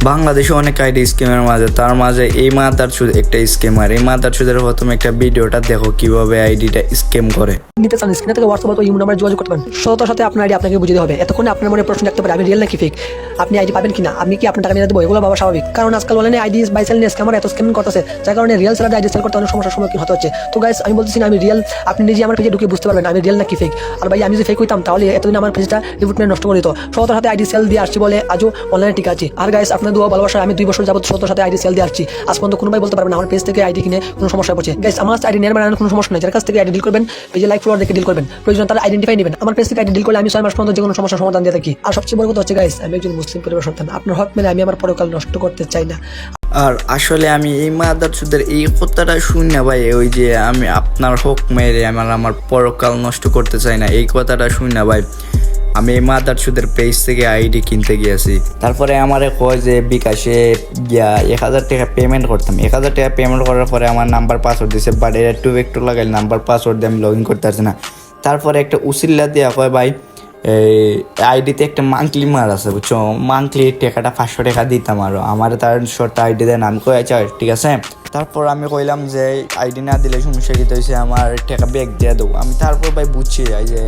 বাংলাদেশে অনেক আইডি স্কিমের মাঝে, তার মাঝে এই মাদারচোদ একটা স্কিমার। এই মাদারচোদের প্রথমে একটা ভিডিওটা দেখো কিভাবে আইডিটা স্ক্যাম করে। নিতে চান স্ক্রিনে থেকে হোয়াটসঅ্যাপ অথবা ইমো নাম্বারে যোগাযোগ করতে পারেন। সততার সাথে আপনার আইডি আপনাকে বুঝিয়ে হবে। এতক্ষণে আপনার মনে প্রশ্ন থাকতে পারে, আমি রিয়েল নাকি ফেক, আপনি আইডি পাবেন কিনা, আপনি কি আপনার টাকা নিয়ে দেবো, এগুলো বাবা স্বাভাবিক। কারণ আজকাল অনলাইনে আইডি বাই সেল নিয়ে স্ক্যামার এত স্ক্যামিং করতেছে, যার কারণে রিয়েল সেলার আইডি সেল করতে অনেক সমস্যার সম্মুখীন হতে হচ্ছে। তো গাইস, আমি বলতেছি না আমি রিয়েল, আপনি নিজে আমার পেজে ঢুকে বুঝতে পারবেন আমি রিয়েল নাকি ফেক। আর ভাই, আমি যদি ফেক হইতাম তাহলে এতদিন আমার পেজটা রিপোর্টমেন্ট নষ্ট করে দিত। সততার সাথে আইডি সেল দিয়ে আসছি বলে আজও অনলাইনে ঠিক আছে। আর গাইস, আপনার দোয়া ভালোবাসায় আমি 2 বছর যাবত সততার সাথে আইডি সেল দিয়ে আসছি। আজ পর্যন্ত কোনো ভাই বলতে পারবেন আমার পেজ থেকে আইডি কিনে কোনো সমস্যা পড়ছে। গাইস, আমার আইডি নেওয়ার মানে কোনো সমস্যা নেই। যার কাছ থেকে আইডি ডিল করবেন, পেজে লাইক ফলোয়ার দেখে ডিল করবেন, প্রয়োজন তারা আইডেন্টিফাই নেবেন। আমার পেজ থেকে আইডি ডিল করলে আমি 6 মাস পর্যন্ত যে কোনো সমস্যার সমাধান দিয়ে থাকি। আর সবচেয়ে বড় কথা হচ্ছে গাইস, আমি একজন মুসলিম পরিবার সন্তান। আপনার হক মেনে আমি আমার পরকাল নষ্ট করতে চাই না। আর আসলে আমি এই মাদারচোদের এই কথাটা শুনি না ভাই, ওই যে আমি আপনার হক মেরে আমার পরকাল নষ্ট করতে চাই না, এই কথাটা শুনি না ভাই। আমি এই মাদারচোদের পেজ থেকে আইডি কিনতে গিয়েছি, তারপরে আমারে কয় যে বিকাশে গিয়া 1000 টাকা পেমেন্ট করতাম। 1000 টাকা পেমেন্ট করার পরে আমার নাম্বার পাসওয়ার্ড দিয়েছে, বাট এটা একটু লাগাইলে নাম্বার পাসওয়ার্ড দিয়ে আমি লগ ইন করতে পারছি না। তারপরে একটা উসিল্লা দিয়া কয় ভাই এই আইডিতে একটা মান্থলি মার আছে, বুঝছো, মান্থলি টাকাটা 500 টাকা দিতাম। আরও আমার তার শর্ট আইডি দেন, আমি কই আচ্ছা ঠিক আছে। তারপর আমি কইলাম যে আইডি না দিলে সমস্যা কী হয়েছে, আমার টাকা ব্যাক দিয়ে দেবো। আমি তারপর ভাই বুঝছি এই যে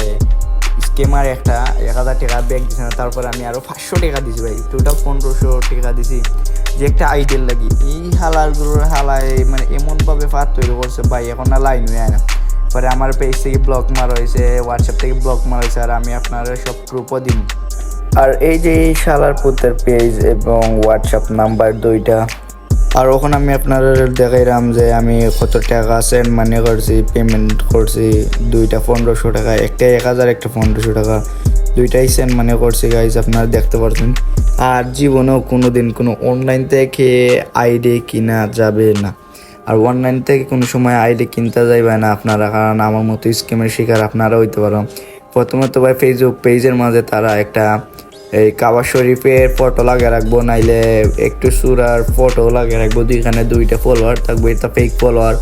স্কেমার একটা 1000 টাকা ব্যাক দিছে না। তারপর আমি আরও 500 টাকা দিছি ভাই, টোটাল 1500 টাকা দিছি যে একটা আইডির লাগি। এই হালারগুলোর হালায় মানে এমনভাবে ফাঁদ তৈরি করছে ভাই, এখন না লাইন হয়ে না। পরে আমার পেজ থেকে ব্লক মারা হয়েছে, হোয়াটসঅ্যাপ থেকে ব্লক মারা হয়েছে, আর আমি আপনার সব প্রুফও দিন। আর এই যে এই শালার পুতের পেজ এবং হোয়াটসঅ্যাপ নাম্বার 2টা। আর ওখানে আমি আপনার দেখাইলাম যে আমি কত টাকা সেন্ড মানি করছি, পেমেন্ট করছি। 2টা 1500 টাকা, একটা 1000, একটা 1500 টাকা, 2টাই সেন্ড মানি করছি গাইজ, আপনারা দেখতে পারছেন। আর জীবনেও কোনো দিন কোনো অনলাইন থেকে আইডি কিনা যাবে না। আর অনলাইন থেকে কোনো সময় আইডি কিনতে যাইবে না আপনারা, কারণ আমার মতো স্কিমের শিকার আপনারা হইতে পারো। প্রথমত ভাই ফেসবুক পেজের মাঝে তারা একটা এই কাবা শরীফের ফটো লাগিয়ে রাখবো, নাইলে একটু সুরার ফটো লাগিয়ে রাখবো। দুইখানে 2টা ফলোয়ার থাকবো, এটা ফেক ফলোয়ার।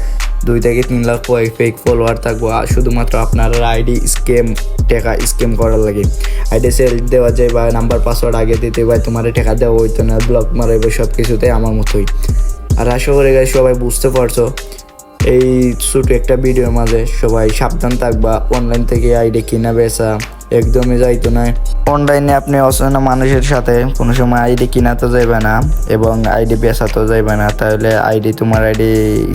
2 থেকে 3 লাখ ফেক ফলোয়ার থাকবো, আর শুধুমাত্র আপনার আইডি টাকা স্ক্যাম করার লাগে। আইডি সেল দেওয়া যায় বা নাম্বার পাসওয়ার্ড আগে দিতে ভাই, তোমার টাকা দেওয়া হইতো না, ব্লক মারাইবে, সব কিছুতে আমার মতোই। আর আশা করি গাইস সবাই বুঝতে পারছো এই ছোট একটা ভিডিওর মাঝে। সবাই সাবধান থাকবা, অনলাইন থেকে আইডি কিনা বেচা একদমই যাইতো না। অনলাইনে আপনি অচেনা মানুষের সাথে কোনো সময় আইডি কিনা তো যাইবে না এবং আইডি বেচা তো যাইবে না, তাহলে তোমার আইডি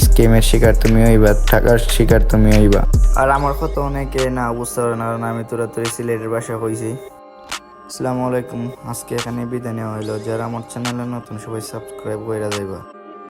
স্ক্যামের শিকার তুমি হইবা, টাকার শিকার তুমি হইবা। আর আমার কথা অনেকে না বুঝতে পারে না, কারণ আমি তোরা সিলেটের ভাষা কইছি। আসসালামু আলাইকুম, আজকে এখানে বিদায় নেওয়া হইলো। যারা আমার চ্যানেলে নতুন সবাই সাবস্ক্রাইব করে যাইবা।